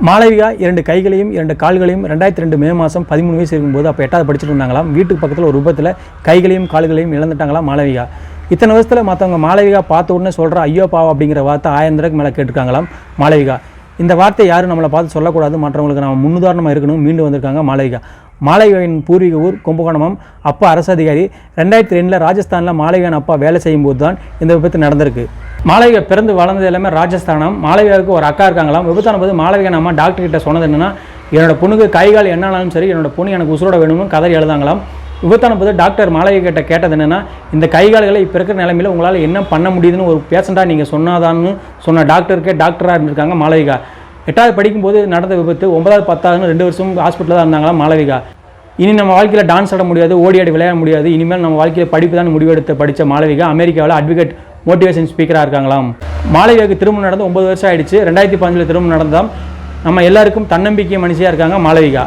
மாளவிகா 2 கைகளையும் 2 கால்களையும் 2002 மே மாதம் 13 வயசு இருக்கும்போது அப்போ 8வது படிச்சுட்டு இருந்தாங்களாம். வீட்டுக்கு பக்கத்தில் ஒரு விபத்தில் கைகளையும் கால்களையும் இழந்துட்டாங்களாம் மாளவிகா. இத்தனை வருஷத்தில் மற்றவங்க மாளவிகா பார்த்த உடனே சொல்கிற ஐயோ பாவம் அப்படிங்கிற வார்த்தை 1000 தடவைக்கு மேலே கேட்டிருக்காங்களாம் மாளவிகா. இந்த வார்த்தை யாரும் நம்மளை பார்த்து சொல்லக்கூடாது, மற்றவங்களுக்கு நம்ம முன்னுதாரணமாக இருக்கணும், மீண்டு வந்திருக்காங்க மாளவிகா. மாளவிகாவின் பூர்வீக ஊர் கும்பகோணம். அப்பா அரசு அதிகாரி. 2002 ராஜஸ்தானில் மாளவிகாவின் அப்பா வேலை செய்யும்போது தான் இந்த விபத்து நடந்திருக்கு. மாளவிகா பிறந்து வளர்ந்தது எல்லாமே ராஜஸ்தானம். மாளவிகாவுக்கு ஒரு அக்கா இருக்காங்களாம். விபத்தான போது மாளவிகா அம்மா டாக்டர் கிட்ட சொன்னது என்னன்னா, என்னோட பொண்ணுக்கு கைகால் என்னாலும் சரி, என்னோட பொண்ணு எனக்கு உசுரோட வேணும்னு கதறி எழுதாங்களாம். விபத்தான போது டாக்டர் மாளவிகா கிட்ட கேட்டது என்னன்னா, இந்த கைகால்களை இப்போ இருக்கிற நிலைமையில் உங்களால் என்ன பண்ண முடியுதுன்னு ஒரு பேஷண்ட்டாக நீங்கள் சொன்னாதான்னு சொன்ன டாக்டருக்கே டாக்டராக இருந்திருக்காங்க மாளவிகா. 8வது படிக்கும்போது நடந்த விபத்து. 9வது 10வது 2 வருஷம் ஹாஸ்பிட்டலில் தான் இருந்தாங்களாம் மாளவிகா. இனி நம்ம வாழ்க்கையில் டான்ஸ் ஆட முடியாது, ஓடி ஆடி விளையாட முடியாது, இனிமேல் நம்ம வாழ்க்கையில் படிப்பு தான் முடிவெடுத்து படித்த மாளவிகா அமெரிக்காவில் அட்வொகேட் மோட்டிவேஷன் ஸ்பீக்கராக இருக்காங்களாம். மாளவிகாவுக்கு திருமணம் நடந்து 9 வருஷம் ஆயிடுச்சு. 2015 திருமணம் நடந்தால் நம்ம எல்லாருக்கும் தன்னம்பிக்கை மனுஷியாக இருக்காங்க மாளவிகா.